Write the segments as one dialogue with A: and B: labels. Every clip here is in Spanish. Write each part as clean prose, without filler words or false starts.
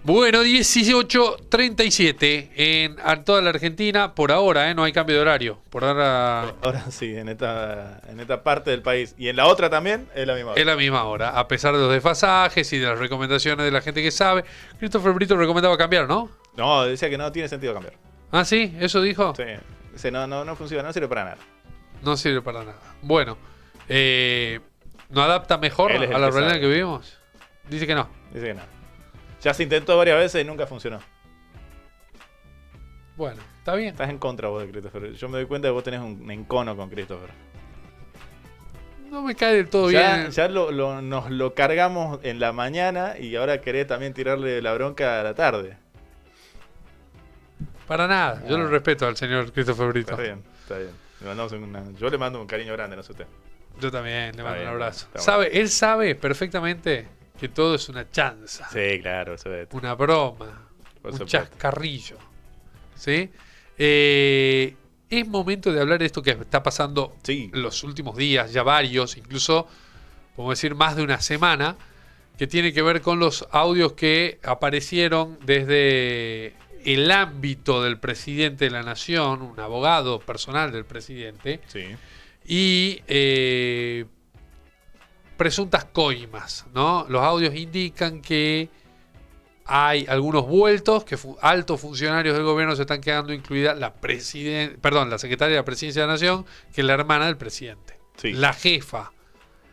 A: Bueno, 18:37 en toda la Argentina, por ahora, no hay cambio de horario. Por ahora
B: Ahora sí, en esta parte del país. Y en la otra también es la misma hora.
A: es la misma hora, a pesar de los desfasajes y de las recomendaciones de la gente que sabe. Christopher Brito recomendaba cambiar, ¿no?
B: No, decía que no tiene sentido cambiar.
A: Ah, sí, eso dijo.
B: Sí. Dice, no funciona, no sirve para nada.
A: No sirve para nada. Bueno, ¿no adapta mejor
B: Él es el
A: a la
B: que
A: realidad
B: sabe.
A: que vivimos? Dice que no.
B: Dice que no. Ya se intentó varias veces y nunca funcionó.
A: Bueno, está bien.
B: Estás en contra vos de Christopher. Yo me doy cuenta que vos tenés un encono con Christopher.
A: No me cae del todo bien.
B: Ya nos lo cargamos en la mañana y ahora querés también tirarle la bronca a la tarde.
A: Para nada. Yo
B: Ah.
A: lo respeto al señor Christopher Brito.
B: Está bien, está bien. Yo le mando un cariño grande, no sé usted.
A: Yo también le mando
B: bien,
A: un abrazo.
B: está bueno.
A: Él sabe perfectamente que todo es una chanza,
B: Sí, claro, eso es.
A: una broma,
B: Por
A: un
B: supuesto.
A: chascarrillo. ¿Sí? Es momento de hablar de esto que está pasando
B: Sí.
A: los últimos días, ya varios, incluso, podemos decir, más de una semana, que tiene que ver con los audios que aparecieron desde el ámbito del presidente de la Nación, un abogado personal del presidente,
B: Sí.
A: y presuntas coimas, ¿no? Los audios indican que hay algunos vueltos, que altos funcionarios del gobierno se están quedando, incluida la secretaria de la Presidencia de la Nación, que es la hermana del presidente.
B: Sí.
A: La jefa,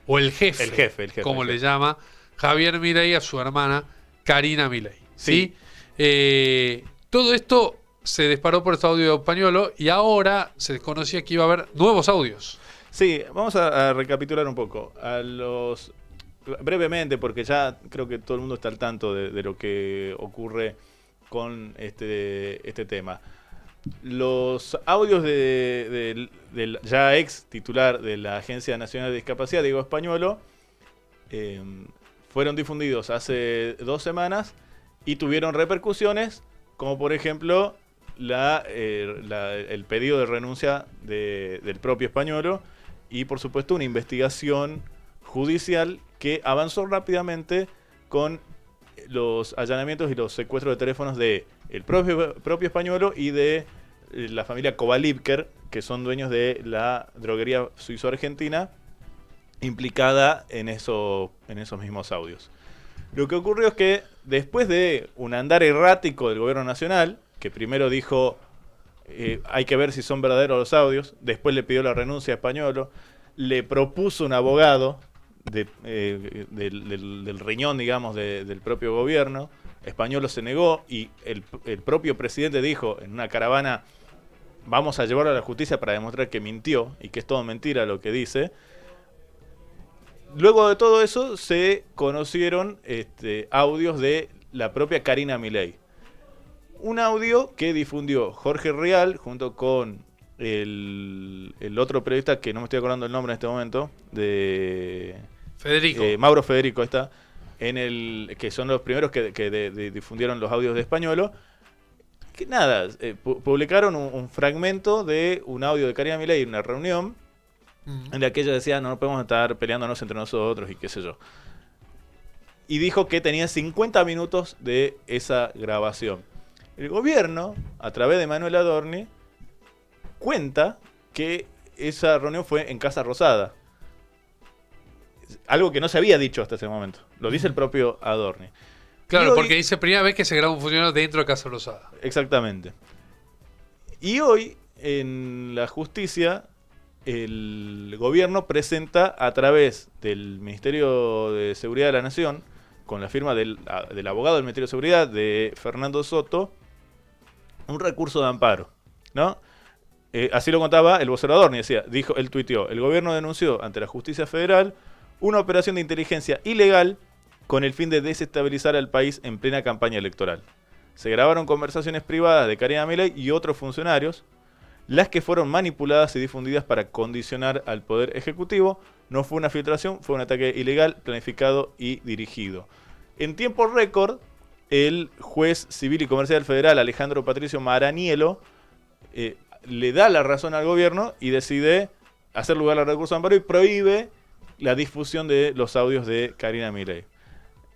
A: o el jefe,
B: El jefe,
A: como
B: el
A: le
B: jefe.
A: llama Javier Milei a su hermana Karina Milei.
B: Sí.
A: Todo esto se disparó por este audio de Pañuelo y ahora se desconocía que iba a haber nuevos audios.
B: Sí, vamos a recapitular un poco. Brevemente, porque ya creo que todo el mundo está al tanto de lo que ocurre con este tema. Los audios del ya ex titular de la Agencia Nacional de Discapacidad, Diego Españuelo, fueron difundidos hace 2 semanas y tuvieron repercusiones, como por ejemplo el pedido de renuncia del propio Españuelo y por supuesto una investigación judicial que avanzó rápidamente con los allanamientos y los secuestros de teléfonos de el propio Españuelo y de la familia Kovalipker, que son dueños de la droguería suizo-argentina, implicada en esos mismos audios. Lo que ocurrió es que después de un andar errático del gobierno nacional, que primero dijo hay que ver si son verdaderos los audios, después le pidió la renuncia a Españuelo, le propuso un abogado del riñón, digamos, del propio gobierno. Españuelo se negó y el propio presidente dijo en una caravana: vamos a llevarlo a la justicia para demostrar que mintió y que es todo mentira lo que dice. Luego de todo eso se conocieron audios de la propia Karina Milei. Un audio que difundió Jorge Rial junto con el otro periodista que no me estoy acordando el nombre en este momento, de
A: Federico.
B: Mauro Federico, que son los primeros que difundieron los audios de Españuelo. Que nada, publicaron un fragmento de un audio de Karina Milei en una reunión en la que ella decía: no podemos estar peleándonos entre nosotros y qué sé yo. Y dijo que tenía 50 minutos de esa grabación. El gobierno, a través de Manuel Adorni, cuenta que esa reunión fue en Casa Rosada. Algo que no se había dicho hasta ese momento. Lo dice el propio Adorni.
A: Claro,
B: Y hoy-
A: porque dice primera vez que se graba un funcionario dentro de Casa Rosada.
B: Exactamente. Y hoy, en la justicia, el gobierno presenta a través del Ministerio de Seguridad de la Nación, con la firma del abogado del Ministerio de Seguridad, de Fernando Soto, un recurso de amparo, ¿no? Así lo contaba el vocero Adorni, él tuiteó: el gobierno denunció ante la justicia federal una operación de inteligencia ilegal con el fin de desestabilizar al país en plena campaña electoral. Se grabaron conversaciones privadas de Karina Milei y otros funcionarios, las que fueron manipuladas y difundidas para condicionar al Poder Ejecutivo. No fue una filtración, fue un ataque ilegal, planificado y dirigido. En tiempo récord, el juez civil y comercial federal Alejandro Patricio Maranielo le da la razón al gobierno y decide hacer lugar al recurso de amparo y prohíbe la difusión de los audios de Karina Milei.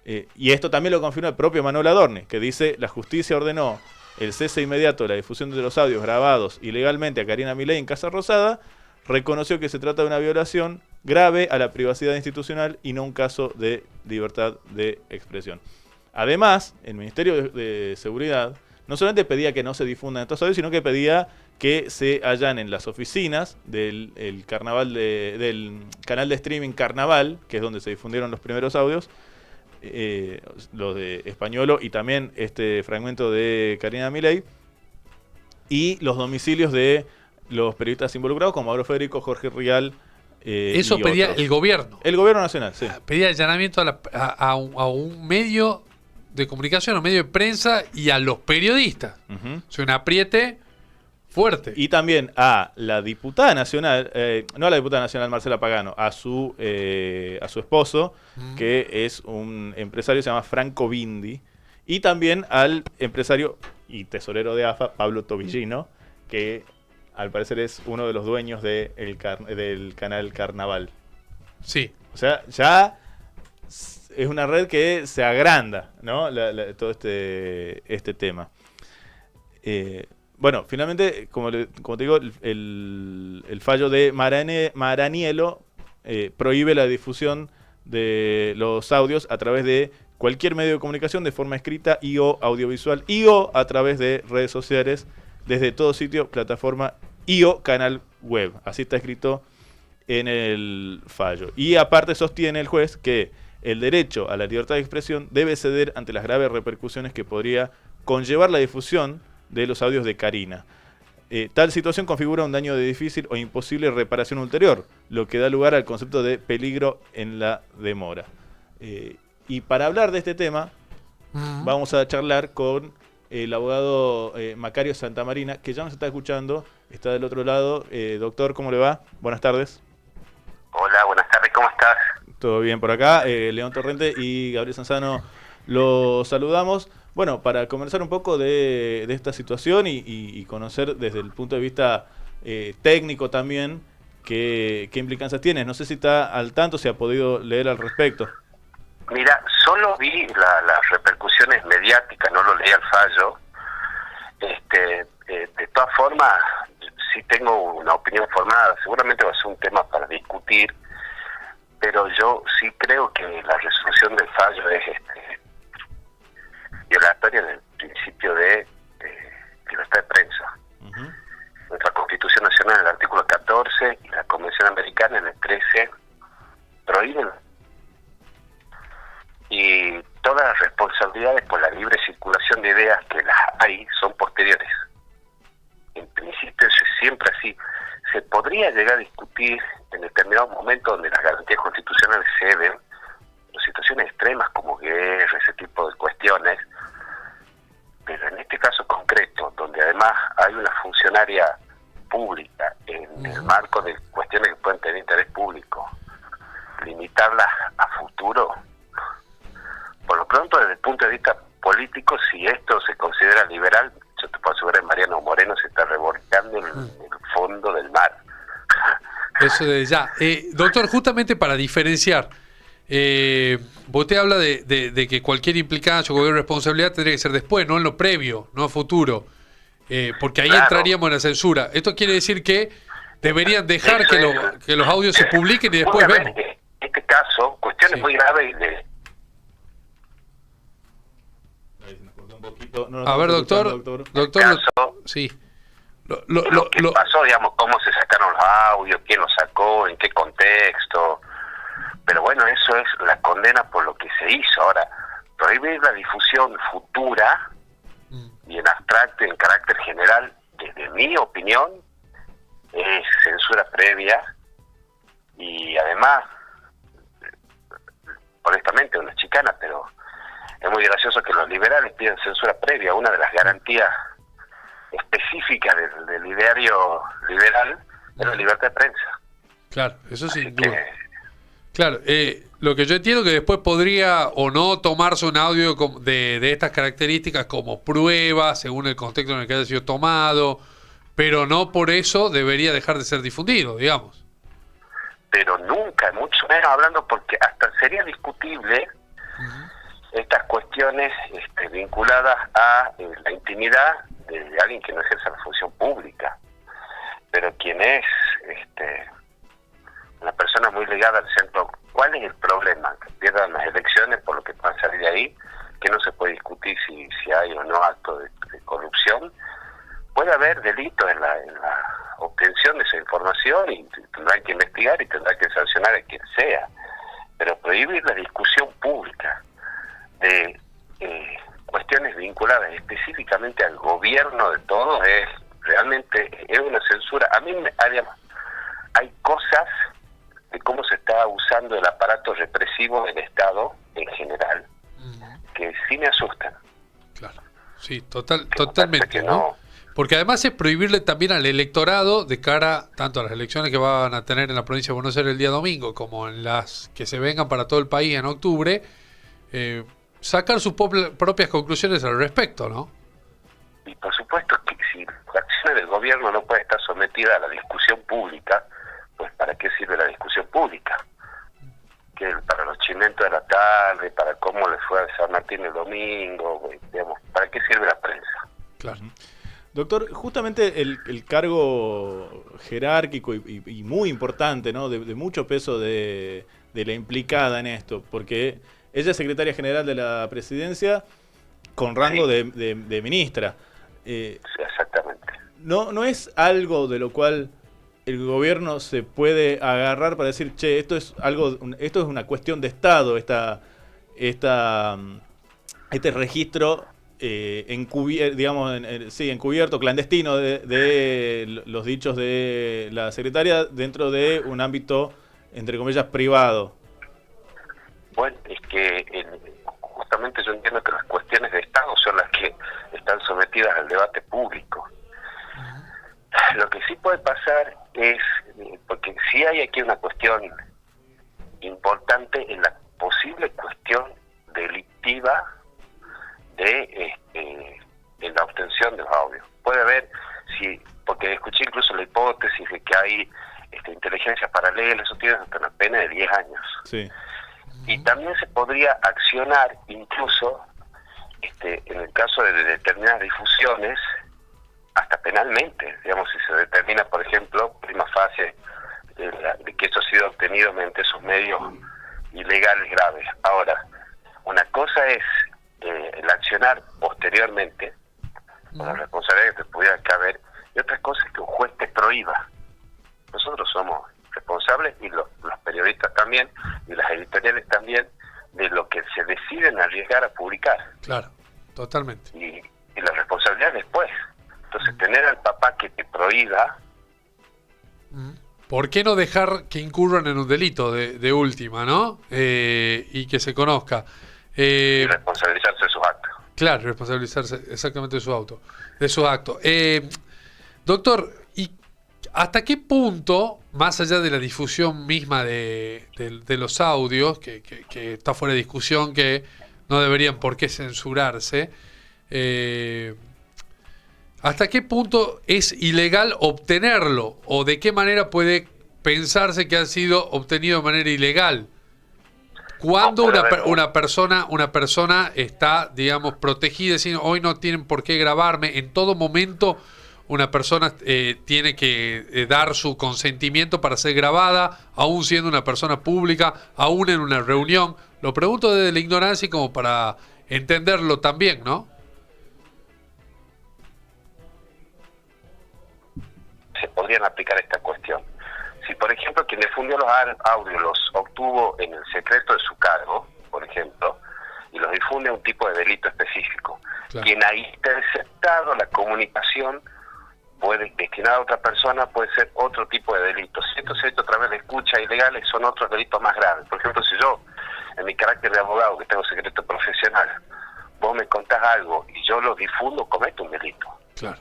B: Y esto también lo confirma el propio Manuel Adorni, que dice: la justicia ordenó el cese inmediato de la difusión de los audios grabados ilegalmente a Karina Milei en Casa Rosada, reconoció que se trata de una violación grave a la privacidad institucional y no un caso de libertad de expresión. Además, el Ministerio de Seguridad no solamente pedía que no se difundan estos audios, sino que pedía que se allanen las oficinas del del canal de streaming Carnaval, que es donde se difundieron los primeros audios, los de Españolo y también este fragmento de Karina Milei, y los domicilios de los periodistas involucrados, como Mauro Federico, Jorge Rial.
A: Eso
B: y
A: pedía
B: otros.
A: el gobierno.
B: El gobierno nacional, sí.
A: Pedía allanamiento a un medio de comunicación, a un medio de prensa y a los periodistas.
B: Uh-huh.
A: O sea, un apriete fuerte.
B: Y también a la diputada nacional, no a la diputada nacional Marcela Pagano, a su esposo, que es un empresario, se llama Franco Bindi, y también al empresario y tesorero de AFA, Pablo Tobillino, que al parecer es uno de los dueños del canal Carnaval.
A: Sí.
B: O sea, ya es una red que se agranda, ¿no? Todo este tema. Bueno, finalmente, como te digo, el fallo de Maraniello prohíbe la difusión de los audios a través de cualquier medio de comunicación de forma escrita y o audiovisual y o a través de redes sociales desde todo sitio, plataforma y o canal web. Así está escrito en el fallo. Y aparte sostiene el juez que el derecho a la libertad de expresión debe ceder ante las graves repercusiones que podría conllevar la difusión de los audios de Karina. Tal situación configura un daño de difícil o imposible reparación ulterior, lo que da lugar al concepto de peligro en la demora. Y para hablar de este tema, vamos a charlar con el abogado Macario Santamarina, que ya nos está escuchando, está del otro lado. Doctor, ¿cómo le va? Buenas tardes.
C: Hola, buenas tardes, ¿cómo estás?
B: Todo bien por acá. León Torrente y Gabriel Sanzano los saludamos. Bueno, para conversar un poco de esta situación y conocer desde el punto de vista técnico también qué implicancias tiene. No sé si está al tanto, si ha podido leer al respecto.
C: Mira, solo vi las repercusiones mediáticas, no lo leí al fallo. De todas formas, sí tengo una opinión formada. Seguramente va a ser un tema para discutir, pero yo sí creo que la resolución del fallo es violatoria del principio de libertad de prensa. Uh-huh. Nuestra Constitución Nacional en el artículo 14 y la Convención Americana en el 13 prohíben, y todas las responsabilidades por la libre circulación de ideas que las hay son posteriores. En principio es siempre así. Se podría llegar a discutir en determinados momentos donde las garantías constitucionales ceden, en situaciones extremas como guerra, ese tipo de cuestiones, pero en este caso concreto, donde además hay una funcionaria pública en el marco de cuestiones que pueden tener interés público, limitarlas a futuro, por lo pronto desde el punto de vista político, si esto se considera liberal, yo te puedo asegurar que Mariano Moreno se está revolcando en el fondo del mar.
A: Eso de ya. Doctor, justamente para diferenciar, usted habla de que cualquier implicancia o cualquier responsabilidad tendría que ser después, no en lo previo, no a futuro, porque ahí entraríamos en la censura. Esto quiere decir que deberían dejar que los audios se publiquen y después vemos.
C: En este caso, cuestiones muy graves de...
B: No,
A: a ver, doctor, sí.
C: Lo que pasó, digamos, cómo se sacaron los audios, quién los sacó, en qué contexto. Pero bueno, eso es la condena por lo que se hizo. Ahora, prohibir la difusión futura y en abstracto, en carácter general, desde mi opinión, es censura previa. Y además, honestamente, una chicana, pero es muy gracioso que los liberales piden censura previa. Una de las garantías específicas del ideario liberal es la libertad de prensa.
A: Claro, eso sin duda. Claro, lo que yo entiendo que después podría o no tomarse un audio de estas características como prueba, según el contexto en el que haya sido tomado, pero no por eso debería dejar de ser difundido, digamos.
C: Pero nunca, mucho menos hablando, porque hasta sería discutible cuestiones vinculadas a la intimidad de alguien que no ejerce la función pública, pero quien es una persona muy ligada al centro. ¿Cuál es el problema? Que pierdan las elecciones por lo que pueda salir de ahí, que no se puede discutir si hay o no actos de corrupción. Puede haber delitos en la obtención de esa información y tendrán que investigar y tendrán que sancionar a quien sea, pero prohibir la discusión pública de cuestiones vinculadas específicamente al gobierno de todos realmente es una censura. A mí hay cosas de cómo se está usando el aparato represivo del Estado en general que sí me asustan.
A: Claro, sí, totalmente,
C: que
A: ¿no? Porque además es prohibirle también al electorado, de cara tanto a las elecciones que van a tener en la provincia de Buenos Aires el día domingo, como en las que se vengan para todo el país en octubre, sacar sus propias conclusiones al respecto, ¿no?
C: Y por supuesto que si la acción del gobierno no puede estar sometida a la discusión pública, pues ¿para qué sirve la discusión pública? Que para los chimentos de la tarde, para cómo le fue a San Martín el domingo, digamos, ¿para qué sirve la prensa?
A: Claro.
B: Doctor, justamente el cargo jerárquico y muy importante, ¿no? de mucho peso de la implicada en esto, porque ella es secretaria general de la presidencia con rango
C: Sí.
B: de ministra.
C: Sí, exactamente.
B: ¿No es algo de lo cual el gobierno se puede agarrar para decir, che, esto es una cuestión de Estado, este registro encubierto, clandestino de los dichos de la secretaria dentro de un ámbito, entre comillas, privado?
C: Bueno, es que justamente yo entiendo que las cuestiones de Estado son las que están sometidas al debate público. Lo que sí puede pasar es, porque sí hay aquí una cuestión importante en la posible cuestión delictiva de la obtención de los audios. Puede haber, porque escuché incluso la hipótesis de que hay inteligencias paralelas, eso tiene hasta una pena de 10 años.
B: Sí.
C: Y también se podría accionar incluso, en el caso de determinadas difusiones, hasta penalmente, digamos, si se determina, por ejemplo, prima facie de que esto ha sido obtenido mediante esos medios ilegales graves. Ahora, una cosa es el accionar posteriormente, con la responsabilidad que te pudiera caber, y otra cosa es que un juez te prohíba. Nosotros somos responsables, y los periodistas también, y las editoriales también, de lo que se deciden arriesgar a publicar.
A: Claro, totalmente.
C: Y la responsabilidad después. Entonces, tener al papá que te prohíba...
A: ¿Por qué no dejar que incurran en un delito de última, ¿no? Y que se conozca.
C: y responsabilizarse de sus actos.
A: Claro, responsabilizarse exactamente de sus actos. Doctor, ¿y hasta qué punto, más allá de la difusión misma de los audios, que está fuera de discusión, que no deberían por qué censurarse, hasta qué punto es ilegal obtenerlo, o de qué manera puede pensarse que ha sido obtenido de manera ilegal? Cuando una persona está, digamos, protegida, diciendo, hoy no tienen por qué grabarme, en todo momento una persona tiene que dar su consentimiento para ser grabada, aún siendo una persona pública, aún en una reunión. Lo pregunto desde la ignorancia y como para entenderlo también, ¿no?
C: Se podrían aplicar esta cuestión. Si, por ejemplo, quien difundió los audios los obtuvo en el secreto de su cargo, por ejemplo, y los difunde un tipo de delito específico, claro, quien ha interceptado la comunicación puede destinar a otra persona, puede ser otro tipo de delito. Si esto se ha hecho a través de escuchas ilegales, son otros delitos más graves. Por ejemplo, si yo, en mi carácter de abogado, que tengo secreto profesional, vos me contás algo y yo lo difundo, cometo un delito.
A: Claro.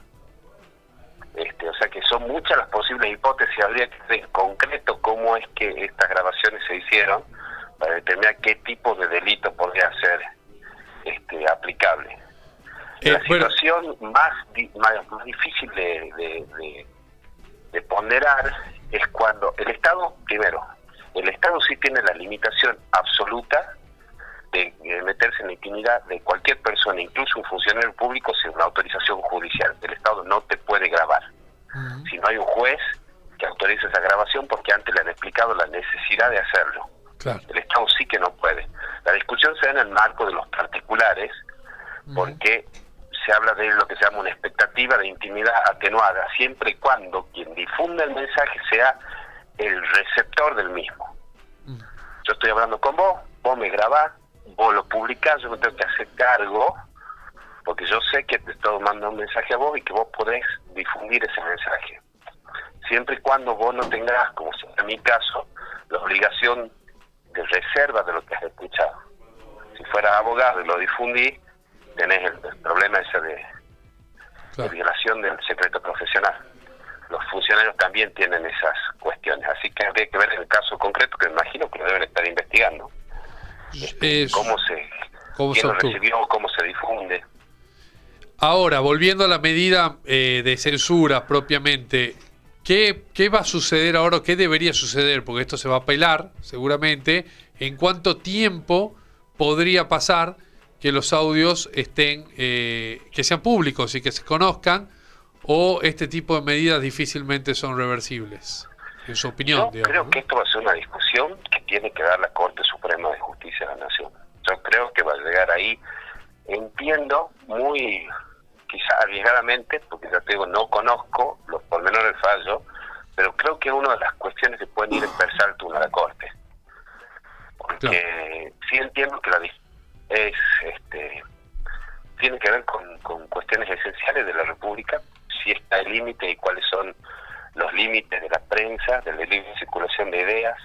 C: O sea que son muchas las posibles hipótesis, habría que ver en concreto cómo es que estas grabaciones se hicieron para determinar qué tipo de delito podría ser aplicable. La situación más difícil de ponderar es cuando el Estado, primero, el Estado sí tiene la limitación absoluta de meter meterse en la intimidad de cualquier persona, incluso un funcionario público, sin una autorización judicial. El Estado no te puede grabar. Si no hay un juez que autorice esa grabación, porque antes le han explicado la necesidad de hacerlo.
A: Claro.
C: El Estado sí que no puede. La discusión se da en el marco de los particulares, porque se habla de lo que se llama una expectativa de intimidad atenuada, siempre y cuando quien difunda el mensaje sea el receptor del mismo. Yo estoy hablando con vos, vos me grabás, vos lo publicás, yo me tengo que hacer cargo, porque yo sé que te estoy mandando un mensaje a vos y que vos podés difundir ese mensaje. Siempre y cuando vos no tengas, como en mi caso, la obligación de reserva de lo que has escuchado. Si fuera abogado y lo difundí, tenés el problema ese de violación del secreto profesional. Los funcionarios también tienen esas cuestiones, así que habría que ver en el caso concreto, que me imagino que lo deben estar investigando. ¿Quién lo recibió, cómo se difunde?
A: Ahora, volviendo a la medida de censura propiamente, ¿qué va a suceder ahora? ¿Qué debería suceder? Porque esto se va a apelar, seguramente. ¿En cuánto tiempo podría pasar que los audios estén, que sean públicos y que se conozcan, o este tipo de medidas difícilmente son reversibles? En su opinión,
C: Yo creo que esto va a ser una discusión que tiene que dar la Corte Suprema de Justicia de la Nación. Yo creo que va a llegar ahí. Entiendo muy, quizá arriesgadamente, porque ya te digo, no conozco los pormenores del fallo, pero creo que es una de las cuestiones que pueden ir en persaltum a la Corte. Porque sí entiendo que tiene que ver con cuestiones esenciales de la República, si está el límite y cuáles son los límites de la prensa, de la libre circulación de ideas,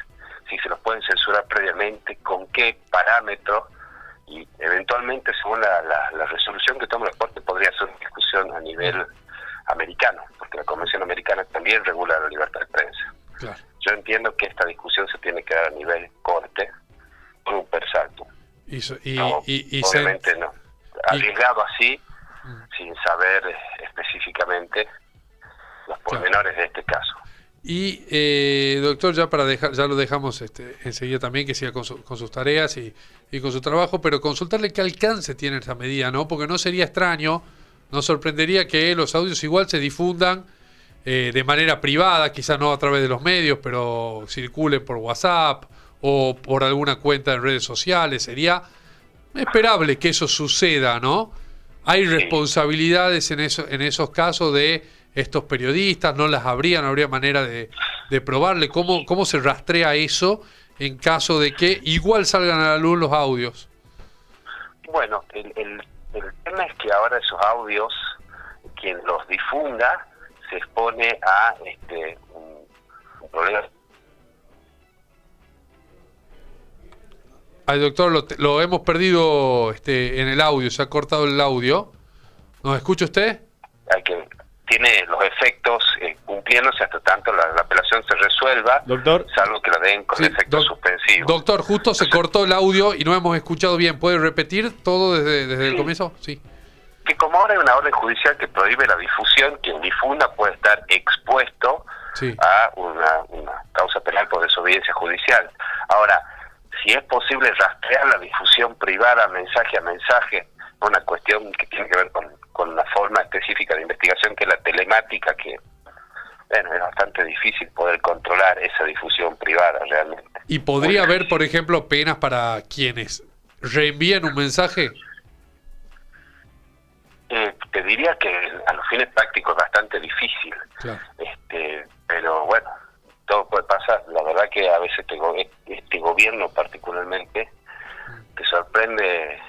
C: si se los pueden censurar previamente, con qué parámetros, y eventualmente, según la resolución que toma la Corte, podría ser una discusión a nivel americano, porque la Convención Americana también regula la libertad de prensa.
A: Claro.
C: Yo entiendo que esta discusión se tiene que dar a nivel Corte, por un persaltum. Obviamente no. Arriesgado así, sin saber específicamente los pormenores de este caso.
A: Y doctor, ya para dejar, ya lo dejamos enseguida también, que siga con sus tareas y con su trabajo, pero consultarle qué alcance tiene esta medida, ¿no? Porque no sería extraño, nos sorprendería que los audios igual se difundan de manera privada, quizás no a través de los medios, pero circulen por WhatsApp o por alguna cuenta en redes sociales. Sería esperable que eso suceda, ¿no? Hay responsabilidades en esos casos de estos periodistas, no habría manera de probarle. ¿Cómo se rastrea eso en caso de que igual salgan a la luz los audios?
C: Bueno, el tema es que ahora esos audios, quien los difunda, se expone a un problema.
A: Ay, doctor, lo hemos perdido en el audio, se ha cortado el audio. ¿Nos escucha usted?
C: Tiene los efectos cumpliéndose hasta tanto la apelación se resuelva,
B: doctor,
C: salvo que la den con efecto suspensivo.
A: Doctor, justo se cortó el audio y no hemos escuchado bien. ¿Puede repetir todo desde el comienzo? Sí.
C: Que como ahora hay una orden judicial que prohíbe la difusión, quien difunda puede estar expuesto a una causa penal por desobediencia judicial. Ahora, si es posible rastrear la difusión privada mensaje a mensaje, una cuestión que tiene que ver con la forma específica de investigación, que es la telemática, que es bastante difícil poder controlar esa difusión privada realmente.
A: ¿Y podría haber, por ejemplo, penas para quienes reenvían un mensaje?
C: Te diría que a los fines prácticos es bastante difícil.
A: Claro.
C: Pero bueno, todo puede pasar. La verdad que a veces este gobierno particularmente te sorprende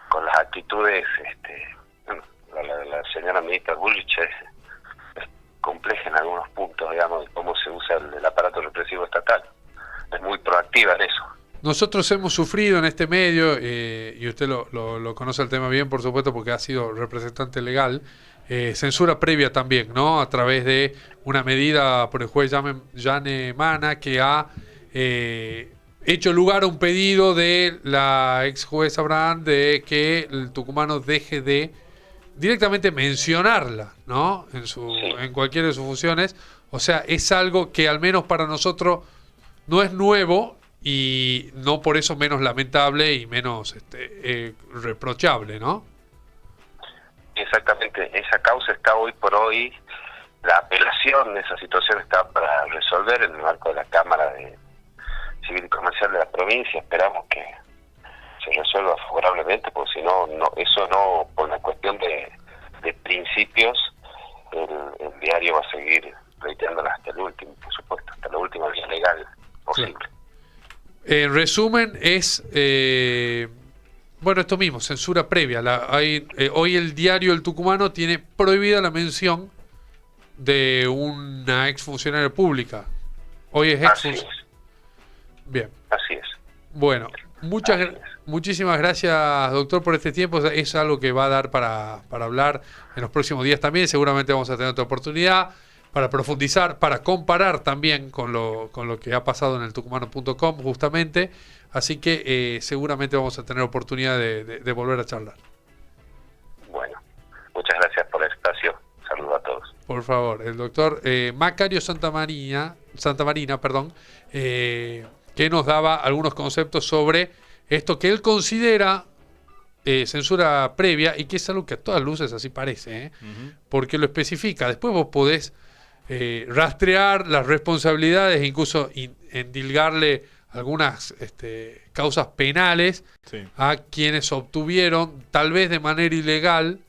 C: con las actitudes. La señora ministra Bullrich es compleja en algunos puntos, digamos, de cómo se usa el aparato represivo estatal. Es muy proactiva en eso.
A: Nosotros hemos sufrido en este medio, y usted lo conoce el tema bien, por supuesto, porque ha sido representante legal, censura previa también, ¿no? A través de una medida por el juez Yane Mana, que ha hecho lugar a un pedido de la ex juez Abraham de que el tucumano deje de directamente mencionarla, ¿no? En cualquiera de sus funciones. O sea, es algo que al menos para nosotros no es nuevo, y no por eso menos lamentable y menos reprochable, ¿no?
C: Exactamente, esa causa está hoy por hoy, la apelación de esa situación está para resolver en el marco de la Cámara de Civil y Comercial de la provincia. Esperamos que se resuelva favorablemente, porque si no, eso no, por una cuestión de principios, el diario va a seguir pleiteándola hasta el último, por supuesto, hasta la última vía legal posible.
A: Claro. En resumen, es bueno, esto mismo, censura previa. Hoy el diario El Tucumano tiene prohibida la mención de una exfuncionaria pública. Hoy es exfuncionaria. Bien.
C: Así es.
A: Bueno, muchísimas gracias, doctor, por este tiempo. Es algo que va a dar para hablar en los próximos días también. Seguramente vamos a tener otra oportunidad para profundizar, para comparar también con lo que ha pasado en el tucumano.com justamente. Así que seguramente vamos a tener oportunidad de volver a charlar.
C: Bueno, muchas gracias por el espacio. Saludos a todos.
A: Por favor, el doctor Macario Santamarina, que nos daba algunos conceptos sobre esto que él considera censura previa y que es algo que a todas luces así parece, porque lo especifica. Después vos podés rastrear las responsabilidades, incluso endilgarle algunas causas penales a quienes obtuvieron, tal vez de manera ilegal,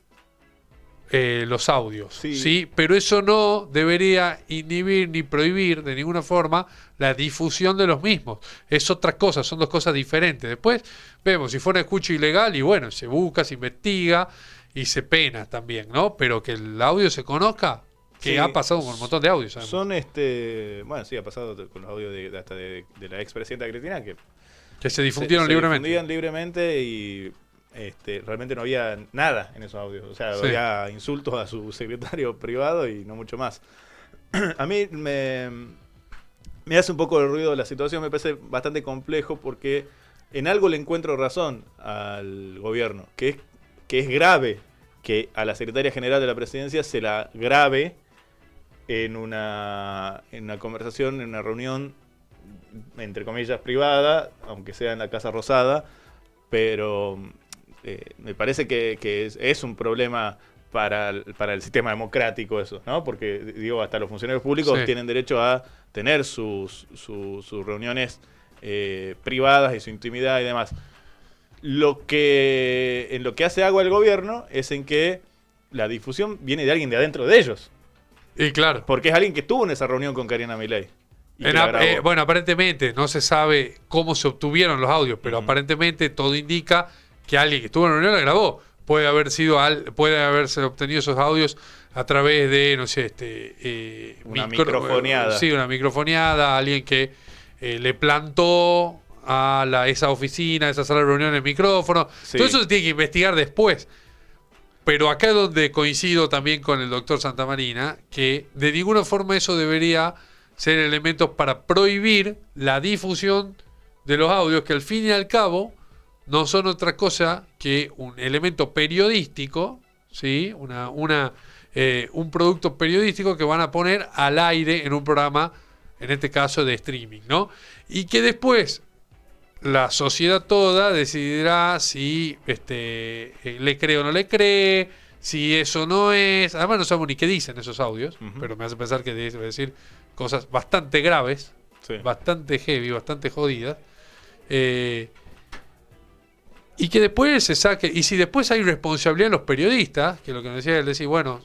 A: los audios, ¿sí? Pero eso no debería inhibir ni prohibir de ninguna forma la difusión de los mismos. Es otra cosa, son dos cosas diferentes. Después vemos si fue un escucho ilegal y bueno, se busca, se investiga y se pena también, ¿no? Pero que el audio se conozca, que ha pasado con un montón de audios. ¿Sabemos?
B: Son bueno, sí, ha pasado con los audios de la expresidenta Cristina que
A: se difundieron libremente.
B: Se difundían libremente y realmente no había nada en esos audios. O sea, había insultos a su secretario privado y no mucho más. A mí me hace un poco de ruido la situación, me parece bastante complejo porque en algo le encuentro razón al gobierno, que es grave que a la secretaria general de la presidencia se la grabe en una conversación, en una reunión, entre comillas, privada, aunque sea en la Casa Rosada, pero me parece que es un problema para el sistema democrático eso, ¿no? Porque, digo, hasta los funcionarios públicos tienen derecho a tener sus reuniones privadas y su intimidad y demás. En lo que hace agua el gobierno es en que la difusión viene de alguien de adentro de ellos.
A: Y claro.
B: Porque es alguien que estuvo en esa reunión con Karina Milei.
A: Bueno, aparentemente no se sabe cómo se obtuvieron los audios, pero aparentemente todo indica que alguien que estuvo en la reunión la grabó. Puede haberse obtenido esos audios a través de, no sé,
B: una microfoneada.
A: Sí, una microfoneada, alguien que le plantó a esa oficina, a esa sala de reunión el micrófono. Todo eso se tiene que investigar después. Pero acá es donde coincido también con el doctor Santamarina, que de ninguna forma eso debería ser elementos para prohibir la difusión de los audios, que al fin y al cabo no son otra cosa que un elemento periodístico, ¿sí? Un producto periodístico que van a poner al aire en un programa, en este caso de streaming, ¿no? Y que después la sociedad toda decidirá si le cree o no le cree, si eso no es. Además no sabemos ni qué dicen esos audios, pero me hace pensar que debe decir cosas bastante graves, bastante heavy, bastante jodidas. Y que después se saque. Y si después hay responsabilidad en los periodistas, que lo que me decía él, decir, bueno,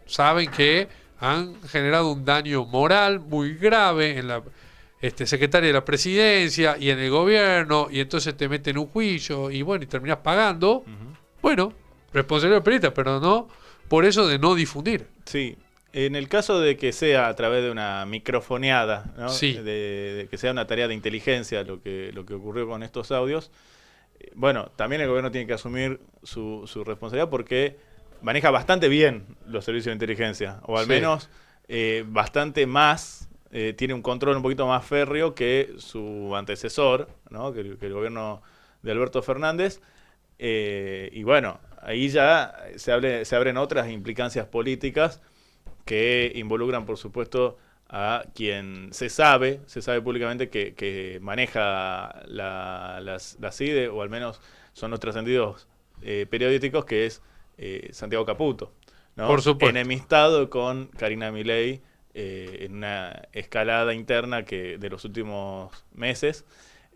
A: saben que han generado un daño moral muy grave en la secretaria de la presidencia y en el gobierno, y entonces te meten un juicio y bueno, y terminás pagando. Bueno, responsabilidad del periodista, pero no por eso de no difundir.
B: Sí. En el caso de que sea a través de una microfoneada, ¿no? De que sea una tarea de inteligencia lo que ocurrió con estos audios, bueno, también el gobierno tiene que asumir su responsabilidad porque maneja bastante bien los servicios de inteligencia, o al menos bastante más, tiene un control un poquito más férreo que su antecesor, ¿no? que el gobierno de Alberto Fernández. Y bueno, ahí ya se abren otras implicancias políticas que involucran, por supuesto, a quien se sabe públicamente que maneja la CIDE, o al menos son los trascendidos periodísticos, que es Santiago Caputo, ¿no?
A: Por supuesto.
B: Enemistado con Karina Milei en una escalada interna que de los últimos meses,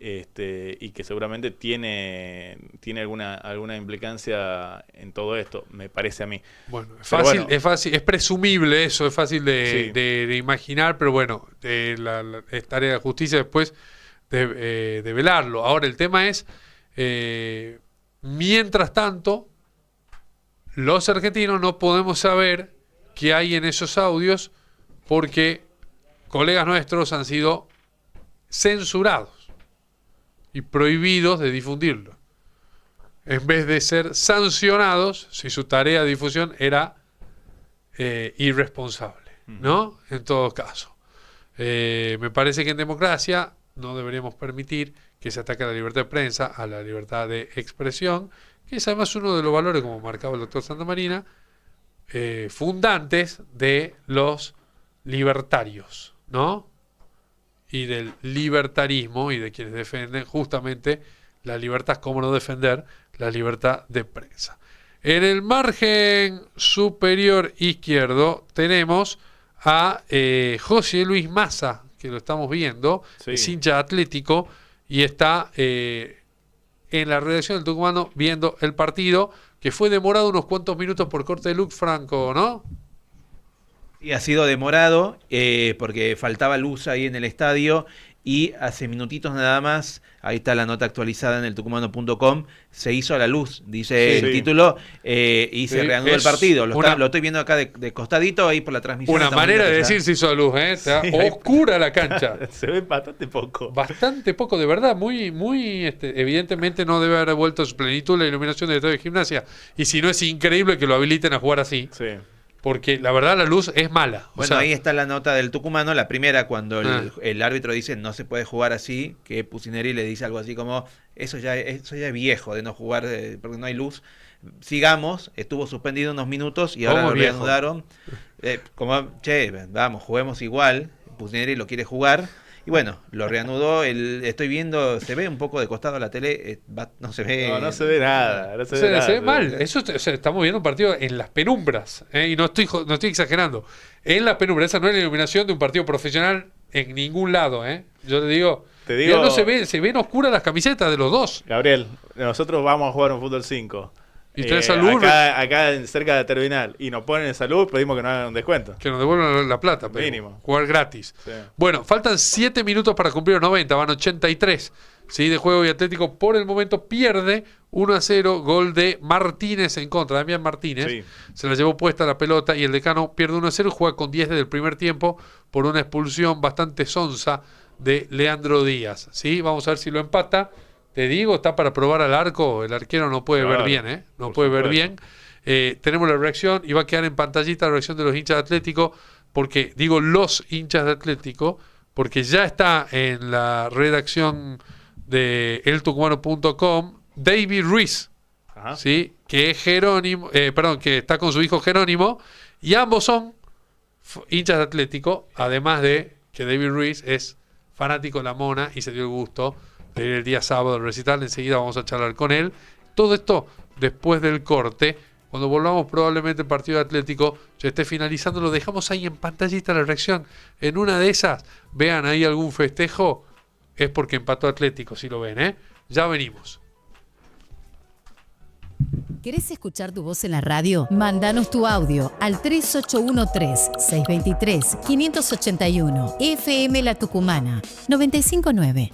B: y que seguramente tiene alguna implicancia en todo esto, me parece a mí.
A: Bueno, es fácil, es presumible eso, es fácil de imaginar, pero bueno, es tarea de justicia después de velarlo. Ahora, el tema es, mientras tanto, los argentinos no podemos saber qué hay en esos audios porque colegas nuestros han sido censurados y prohibidos de difundirlo, en vez de ser sancionados si su tarea de difusión era irresponsable, ¿no? En todo caso. Me parece que en democracia no deberíamos permitir que se ataque a la libertad de prensa, a la libertad de expresión, que es además uno de los valores, como marcaba el doctor Santamarina, fundantes de los libertarios, ¿no? Y del libertarismo y de quienes defienden justamente la libertad, como no defender la libertad de prensa. En el margen superior izquierdo tenemos a José Luis Massa, que lo estamos viendo, es hincha atlético y está en la redacción del Tucumano viendo el partido, que fue demorado unos cuantos minutos por corte de luz, Franco, ¿no?
D: Y ha sido demorado porque faltaba luz ahí en el estadio y hace minutitos nada más, ahí está la nota actualizada en el tucumano.com, se hizo a la luz, dice el título, y se reanudó el partido. Lo estoy viendo acá de costadito ahí por la transmisión.
A: Una manera de decir se hizo a luz, está oscura la cancha.
B: Se ve bastante poco.
A: Bastante poco, de verdad, muy evidentemente no debe haber vuelto a su plenitud la iluminación del estadio de Gimnasia. Y si no, es increíble que lo habiliten a jugar así.
B: Sí.
A: Porque la verdad la luz es mala.
D: Bueno, ahí está la nota del Tucumano, la primera, cuando el árbitro dice no se puede jugar así, que Pusineri le dice algo así como eso ya es viejo de no jugar porque no hay luz. Sigamos, estuvo suspendido unos minutos y ahora lo reanudaron. Vamos, juguemos igual. Pusineri lo quiere jugar. Y bueno, lo reanudó, estoy viendo, se ve un poco de costado la tele, no se ve...
B: No se ve nada. No se
A: ve mal. Eso, estamos viendo un partido en las penumbras, y no estoy exagerando. En las penumbras, esa no es la iluminación de un partido profesional en ningún lado. Yo te digo, no se ven oscuras las camisetas de los dos.
B: Gabriel, nosotros vamos a jugar un fútbol 5.
A: Y tenés salud.
B: Acá cerca de la terminal. Y nos ponen en salud, pedimos que nos hagan un descuento.
A: Que nos devuelvan la plata.
B: Mínimo.
A: Jugar gratis.
B: Sí.
A: Bueno, faltan 7 minutos para cumplir los 90. Van 83. ¿Sí? De juego, y Atlético por el momento pierde 1-0. Gol de Martínez en contra. Damián Martínez. Sí. Se la llevó puesta la pelota y el Decano pierde 1-0. Juega con 10 desde el primer tiempo por una expulsión bastante sonsa de Leandro Díaz. ¿Sí? Vamos a ver si lo empata. Te digo, está para probar al arco. El arquero no puede ver bien, No puede ver bien. Tenemos la reacción y va a quedar en pantallita la reacción de los hinchas de Atlético, porque digo los hinchas de Atlético, porque ya está en la redacción de eltucumano.com David Ruiz, ¿sí? Que es Jerónimo, que está con su hijo Jerónimo, y ambos son hinchas de Atlético, además de que David Ruiz es fanático de la Mona y se dio el gusto de ir el día sábado al recital. Enseguida vamos a charlar con él. Todo esto después del corte. Cuando volvamos, probablemente el partido de Atlético ya esté finalizando. Lo dejamos ahí en pantallita la reacción. En una de esas, vean ahí algún festejo, es porque empató Atlético, si lo ven, Ya venimos.
E: ¿Querés escuchar tu voz en la radio? Mándanos tu audio al 3813-623-581. FM La Tucumana 959.